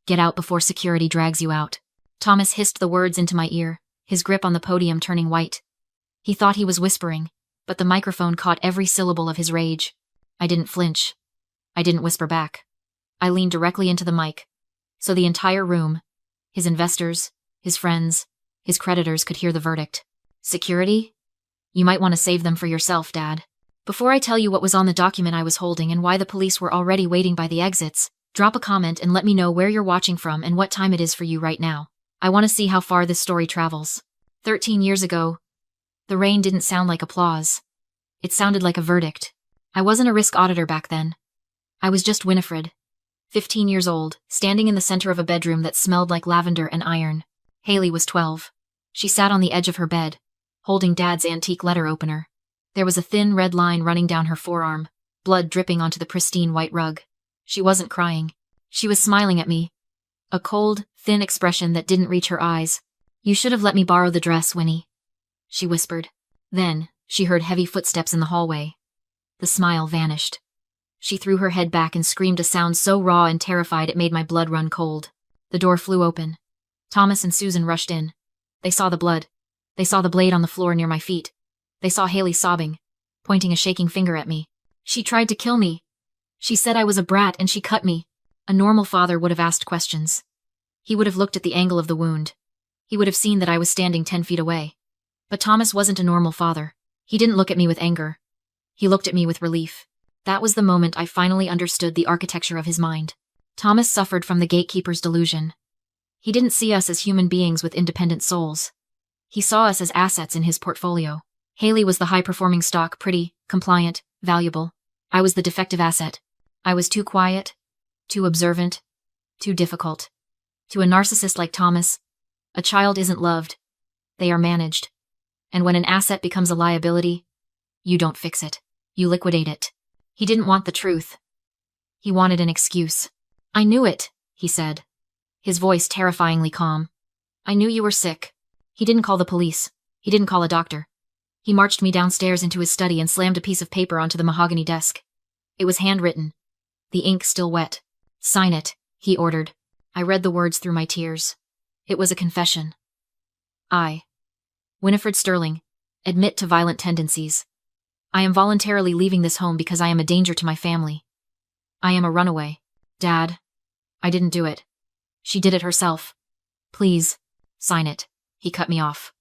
Get out before security drags you out. Thomas hissed the words into my ear, his grip on the podium turning white. He thought he was whispering, but the microphone caught every syllable of his rage. I didn't flinch. I didn't whisper back. I leaned directly into the mic, so the entire room, his investors, his friends, his creditors could hear the verdict. Security? You might want to save them for yourself, Dad. Before I tell you what was on the document I was holding and why the police were already waiting by the exits, drop a comment and let me know where you're watching from and what time it is for you right now. I want to see how far this story travels. 13 years ago, the rain didn't sound like applause. It sounded like a verdict. I wasn't a risk auditor back then. I was just Winifred, 15 years old, standing in the center of a bedroom that smelled like lavender and iron. Haley was 12. She sat on the edge of her bed, holding Dad's antique letter opener. There was a thin red line running down her forearm, blood dripping onto the pristine white rug. She wasn't crying. She was smiling at me. A cold, thin expression that didn't reach her eyes. You should have let me borrow the dress, Winnie, she whispered. Then, she heard heavy footsteps in the hallway. The smile vanished. She threw her head back and screamed a sound so raw and terrified it made my blood run cold. The door flew open. Thomas and Susan rushed in. They saw the blood. They saw the blade on the floor near my feet. They saw Haley sobbing, pointing a shaking finger at me. She tried to kill me. She said I was a brat and she cut me. A normal father would have asked questions. He would have looked at the angle of the wound. He would have seen that I was standing 10 feet away. But Thomas wasn't a normal father. He didn't look at me with anger. He looked at me with relief. That was the moment I finally understood the architecture of his mind. Thomas suffered from the gatekeeper's delusion. He didn't see us as human beings with independent souls. He saw us as assets in his portfolio. Haley was the high-performing stock, pretty, compliant, valuable. I was the defective asset. I was too quiet, too observant, too difficult. To a narcissist like Thomas, a child isn't loved. They are managed. And when an asset becomes a liability, you don't fix it. You liquidate it. He didn't want the truth. He wanted an excuse. I knew it, he said, his voice terrifyingly calm. I knew you were sick. He didn't call the police. He didn't call a doctor. He marched me downstairs into his study and slammed a piece of paper onto the mahogany desk. It was handwritten, the ink still wet. Sign it, he ordered. I read the words through my tears. It was a confession. I, Winifred Sterling, admit to violent tendencies. I am voluntarily leaving this home because I am a danger to my family. I am a runaway. Dad, I didn't do it. She did it herself. Please, sign it. He cut me off.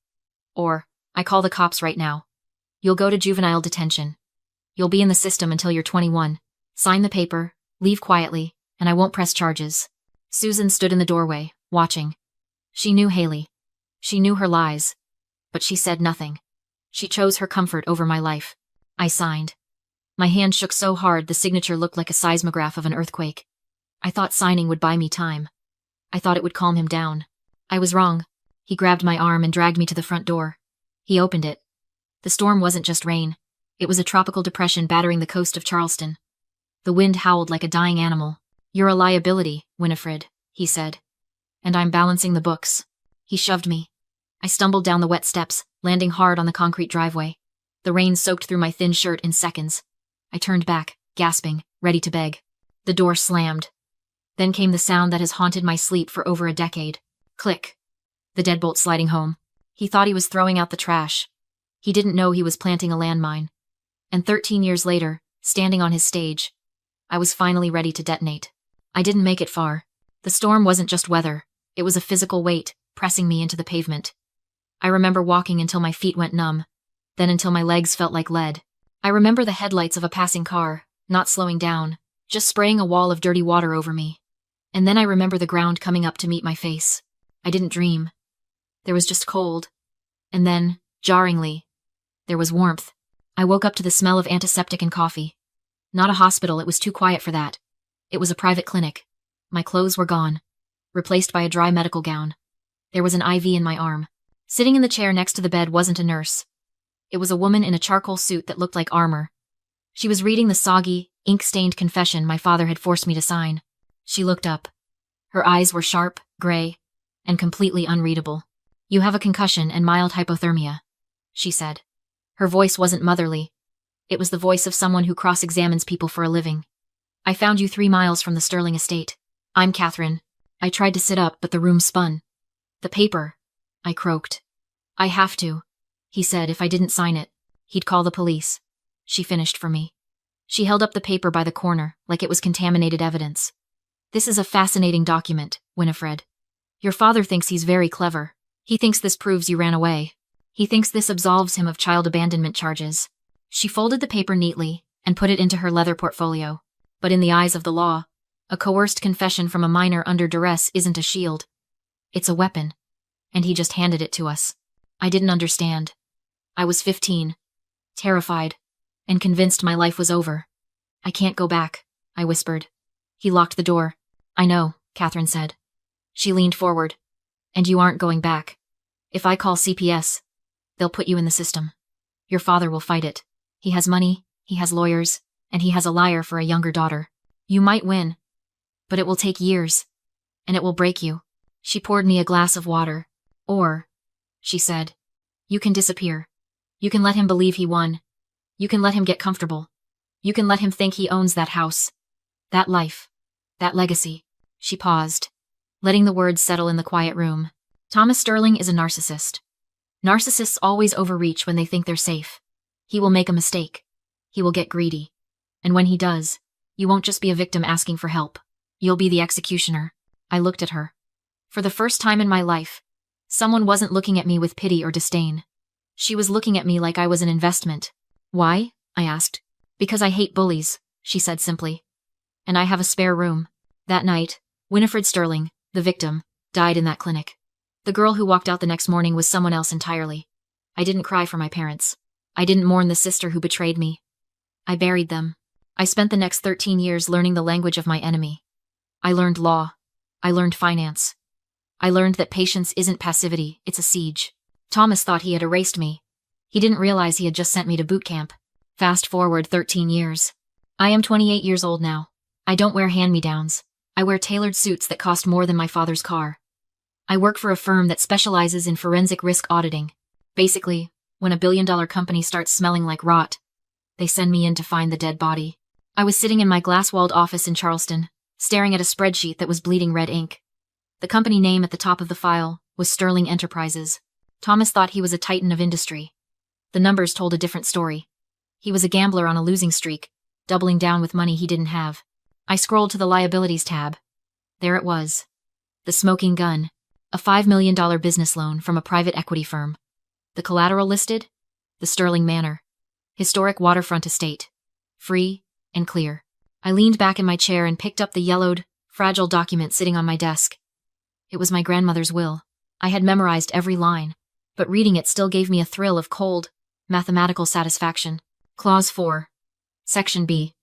Or, I call the cops right now. You'll go to juvenile detention. You'll be in the system until you're 21. Sign the paper, leave quietly, and I won't press charges. Susan stood in the doorway, watching. She knew Haley. She knew her lies. But she said nothing. She chose her comfort over my life. I signed. My hand shook so hard the signature looked like a seismograph of an earthquake. I thought signing would buy me time. I thought it would calm him down. I was wrong. He grabbed my arm and dragged me to the front door. He opened it. The storm wasn't just rain. It was a tropical depression battering the coast of Charleston. The wind howled like a dying animal. You're a liability, Winifred, he said. And I'm balancing the books. He shoved me. I stumbled down the wet steps, landing hard on the concrete driveway. The rain soaked through my thin shirt in seconds. I turned back, gasping, ready to beg. The door slammed. Then came the sound that has haunted my sleep for over a decade. Click. The deadbolt sliding home. He thought he was throwing out the trash. He didn't know he was planting a landmine. And 13 years later, standing on his stage, I was finally ready to detonate. I didn't make it far. The storm wasn't just weather. It was a physical weight, pressing me into the pavement. I remember walking until my feet went numb, then until my legs felt like lead. I remember the headlights of a passing car, not slowing down, just spraying a wall of dirty water over me. And then I remember the ground coming up to meet my face. I didn't dream. There was just cold. And then, jarringly, there was warmth. I woke up to the smell of antiseptic and coffee. Not a hospital, it was too quiet for that. It was a private clinic. My clothes were gone, replaced by a dry medical gown. There was an IV in my arm. Sitting in the chair next to the bed wasn't a nurse. It was a woman in a charcoal suit that looked like armor. She was reading the soggy, ink-stained confession my father had forced me to sign. She looked up. Her eyes were sharp, gray, and completely unreadable. You have a concussion and mild hypothermia, she said. Her voice wasn't motherly. It was the voice of someone who cross-examines people for a living. I found you 3 miles from the Sterling estate. I'm Catherine. I tried to sit up, but the room spun. The paper, I croaked. I have to. He said if I didn't sign it, he'd call the police. She finished for me. She held up the paper by the corner, like it was contaminated evidence. This is a fascinating document, Winifred. Your father thinks he's very clever. He thinks this proves you ran away. He thinks this absolves him of child abandonment charges. She folded the paper neatly and put it into her leather portfolio. But in the eyes of the law, a coerced confession from a minor under duress isn't a shield. It's a weapon. And he just handed it to us. I didn't understand. I was 15, terrified, and convinced my life was over. I can't go back, I whispered. He locked the door. I know, Catherine said. She leaned forward. And you aren't going back. If I call CPS, they'll put you in the system. Your father will fight it. He has money, he has lawyers, and he has a liar for a younger daughter. You might win, but it will take years, and it will break you. She poured me a glass of water. Or, she said, you can disappear. You can let him believe he won. You can let him get comfortable. You can let him think he owns that house, that life, that legacy. She paused, letting the words settle in the quiet room. Thomas Sterling is a narcissist. Narcissists always overreach when they think they're safe. He will make a mistake. He will get greedy. And when he does, you won't just be a victim asking for help. You'll be the executioner. I looked at her. For the first time in my life, someone wasn't looking at me with pity or disdain. She was looking at me like I was an investment. Why? I asked. Because I hate bullies, she said simply. And I have a spare room. That night, Winifred Sterling, the victim, died in that clinic. The girl who walked out the next morning was someone else entirely. I didn't cry for my parents. I didn't mourn the sister who betrayed me. I buried them. I spent the next 13 years learning the language of my enemy. I learned law. I learned finance. I learned that patience isn't passivity, it's a siege. Thomas thought he had erased me. He didn't realize he had just sent me to boot camp. Fast forward 13 years. I am 28 years old now. I don't wear hand-me-downs. I wear tailored suits that cost more than my father's car. I work for a firm that specializes in forensic risk auditing. Basically, when a billion-dollar company starts smelling like rot, they send me in to find the dead body. I was sitting in my glass-walled office in Charleston, staring at a spreadsheet that was bleeding red ink. The company name at the top of the file was Sterling Enterprises. Thomas thought he was a titan of industry. The numbers told a different story. He was a gambler on a losing streak, doubling down with money he didn't have. I scrolled to the liabilities tab. There it was. The smoking gun. A $5 million business loan from a private equity firm. The collateral listed? The Sterling Manor. Historic waterfront estate. Free and clear. I leaned back in my chair and picked up the yellowed, fragile document sitting on my desk. It was my grandmother's will. I had memorized every line, but reading it still gave me a thrill of cold, mathematical satisfaction. Clause 4. Section B.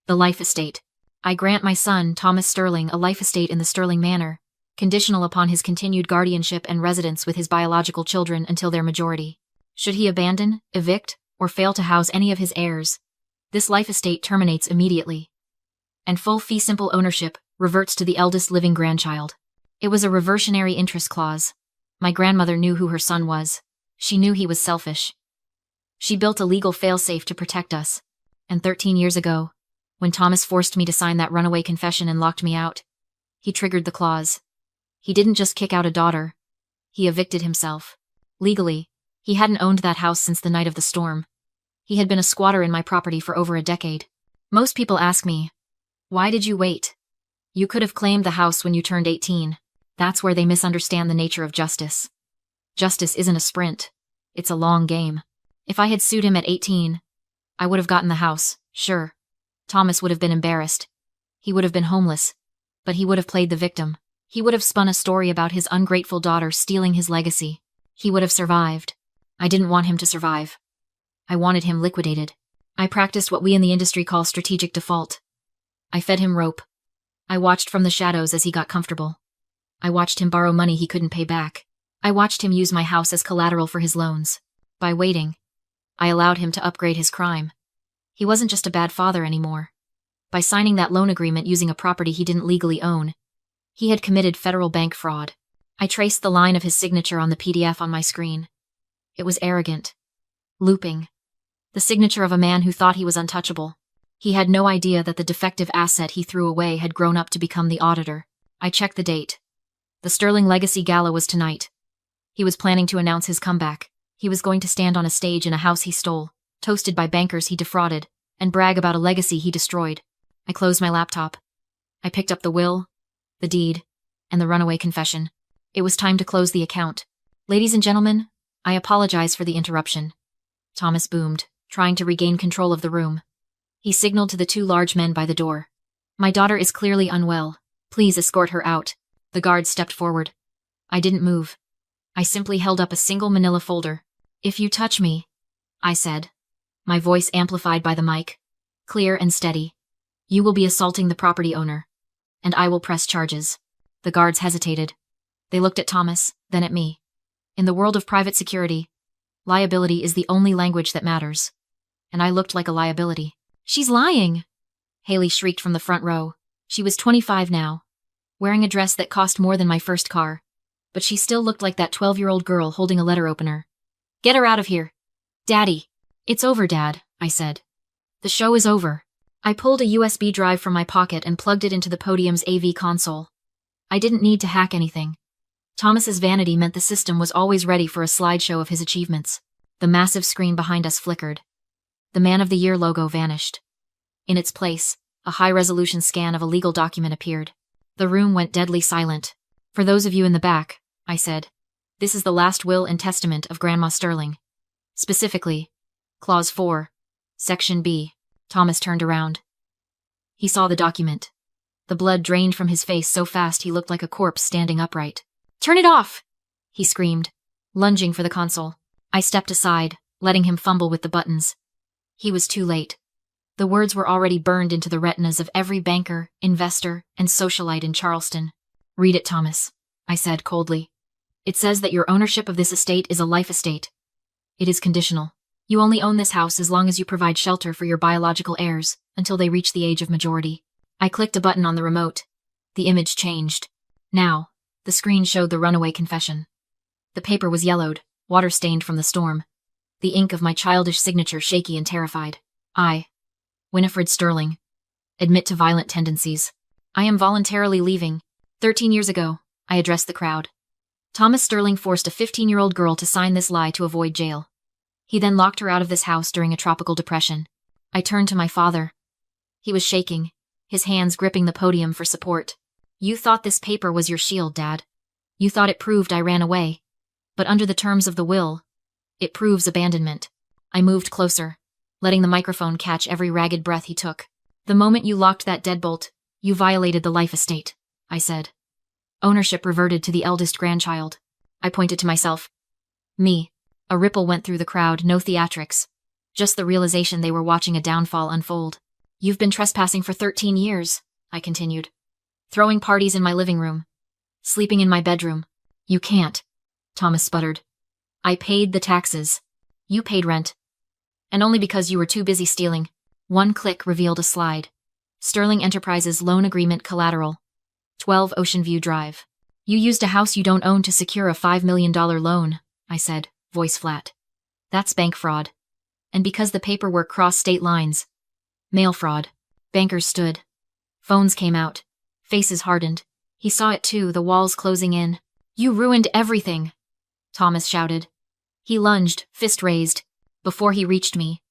The life estate. I grant my son, Thomas Sterling, a life estate in the Sterling Manor, conditional upon his continued guardianship and residence with his biological children until their majority. Should he abandon, evict, or fail to house any of his heirs, this life estate terminates immediately, and full fee simple ownership reverts to the eldest living grandchild. It was a reversionary interest clause. My grandmother knew who her son was. She knew he was selfish. She built a legal failsafe to protect us. And 13 years ago, when Thomas forced me to sign that runaway confession and locked me out, he triggered the clause. He didn't just kick out a daughter. He evicted himself. Legally, he hadn't owned that house since the night of the storm. He had been a squatter in my property for over a decade. Most people ask me, why did you wait? You could have claimed the house when you turned 18. That's where they misunderstand the nature of justice. Justice isn't a sprint. It's a long game. If I had sued him at 18, I would have gotten the house, sure. Thomas would have been embarrassed. He would have been homeless. But he would have played the victim. He would have spun a story about his ungrateful daughter stealing his legacy. He would have survived. I didn't want him to survive. I wanted him liquidated. I practiced what we in the industry call strategic default. I fed him rope. I watched from the shadows as he got comfortable. I watched him borrow money he couldn't pay back. I watched him use my house as collateral for his loans. By waiting, I allowed him to upgrade his crime. He wasn't just a bad father anymore. By signing that loan agreement using a property he didn't legally own, he had committed federal bank fraud. I traced the line of his signature on the PDF on my screen. It was arrogant. Looping. The signature of a man who thought he was untouchable. He had no idea that the defective asset he threw away had grown up to become the auditor. I checked the date. The Sterling Legacy Gala was tonight. He was planning to announce his comeback. He was going to stand on a stage in a house he stole, toasted by bankers he defrauded, and brag about a legacy he destroyed. I closed my laptop. I picked up the will, the deed, and the runaway confession. It was time to close the account. Ladies and gentlemen, I apologize for the interruption. Thomas boomed, trying to regain control of the room. He signaled to the two large men by the door. My daughter is clearly unwell. Please escort her out. The guard stepped forward. I didn't move. I simply held up a single manila folder. If you touch me, I said, my voice amplified by the mic, clear and steady, you will be assaulting the property owner, and I will press charges. The guards hesitated. They looked at Thomas, then at me. In the world of private security, liability is the only language that matters. And I looked like a liability. She's lying! Haley shrieked from the front row. She was 25 now, wearing a dress that cost more than my first car. But she still looked like that 12-year-old girl holding a letter opener. Get her out of here. Daddy. It's over, Dad, I said. The show is over. I pulled a USB drive from my pocket and plugged it into the podium's AV console. I didn't need to hack anything. Thomas's vanity meant the system was always ready for a slideshow of his achievements. The massive screen behind us flickered. The Man of the Year logo vanished. In its place, a high-resolution scan of a legal document appeared. The room went deadly silent. For those of you in the back, I said, this is the last will and testament of Grandma Sterling. Specifically, Clause 4, Section B. Thomas turned around. He saw the document. The blood drained from his face so fast he looked like a corpse standing upright. Turn it off! He screamed, lunging for the console. I stepped aside, letting him fumble with the buttons. He was too late. The words were already burned into the retinas of every banker, investor, and socialite in Charleston. Read it, Thomas, I said coldly. It says that your ownership of this estate is a life estate. It is conditional. You only own this house as long as you provide shelter for your biological heirs until they reach the age of majority. I clicked a button on the remote. The image changed. Now, the screen showed the runaway confession. The paper was yellowed, water-stained from the storm. The ink of my childish signature shaky and terrified. I, Winifred Sterling, admit to violent tendencies. I am voluntarily leaving. 13 years ago, I addressed the crowd. Thomas Sterling forced a 15-year-old girl to sign this lie to avoid jail. He then locked her out of this house during a tropical depression. I turned to my father. He was shaking, his hands gripping the podium for support. You thought this paper was your shield, Dad. You thought it proved I ran away. But under the terms of the will, it proves abandonment. I moved closer, letting the microphone catch every ragged breath he took. The moment you locked that deadbolt, you violated the life estate, I said. Ownership reverted to the eldest grandchild. I pointed to myself. Me. A ripple went through the crowd, no theatrics. Just the realization they were watching a downfall unfold. You've been trespassing for 13 years, I continued. Throwing parties in my living room. Sleeping in my bedroom. You can't, Thomas sputtered. I paid the taxes. You paid rent. And only because you were too busy stealing. One click revealed a slide. Sterling Enterprises loan agreement collateral. 12 Ocean View Drive. You used a house you don't own to secure a $5 million loan, I said, voice flat. That's bank fraud. And because the paperwork crossed state lines. Mail fraud. Bankers stood. Phones came out. Faces hardened. He saw it too, the walls closing in. You ruined everything, Thomas shouted. He lunged, fist raised. Before he reached me,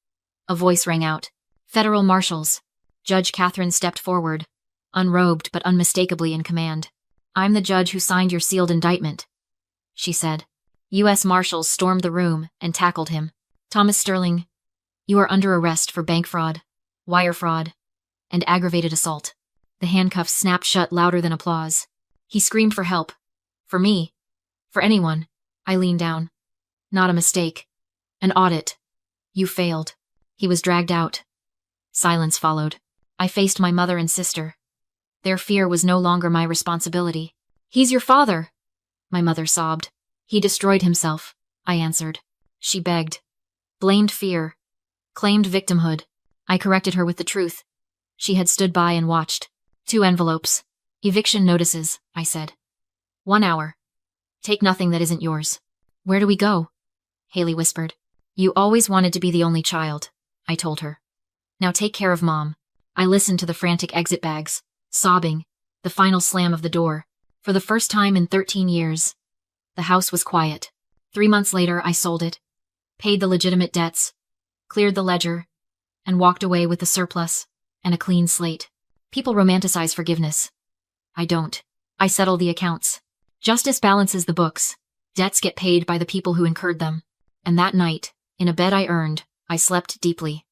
a voice rang out. Federal marshals. Judge Catherine stepped forward, unrobed but unmistakably in command. I'm the judge who signed your sealed indictment, she said. U.S. Marshals stormed the room and tackled him. Thomas Sterling, you are under arrest for bank fraud, wire fraud, and aggravated assault. The handcuffs snapped shut louder than applause. He screamed for help. For me. For anyone. I leaned down. Not a mistake. An audit. You failed. He was dragged out. Silence followed. I faced my mother and sister. Their fear was no longer my responsibility. He's your father, my mother sobbed. He destroyed himself, I answered. She begged. Blamed fear. Claimed victimhood. I corrected her with the truth. She had stood by and watched. 2 envelopes. Eviction notices, I said. 1 hour. Take nothing that isn't yours. Where do we go? Haley whispered. You always wanted to be the only child, I told her. Now take care of Mom. I listened to the frantic exit bags, sobbing, The final slam of the door. For the first time in 13 years. The house was quiet. 3 months later, I sold it, paid the legitimate debts, cleared the ledger, and walked away with the surplus and a clean slate. People romanticize forgiveness. I don't. I settle the accounts. Justice balances the books. Debts get paid by the people who incurred them. And that night, in a bed I earned, I slept deeply.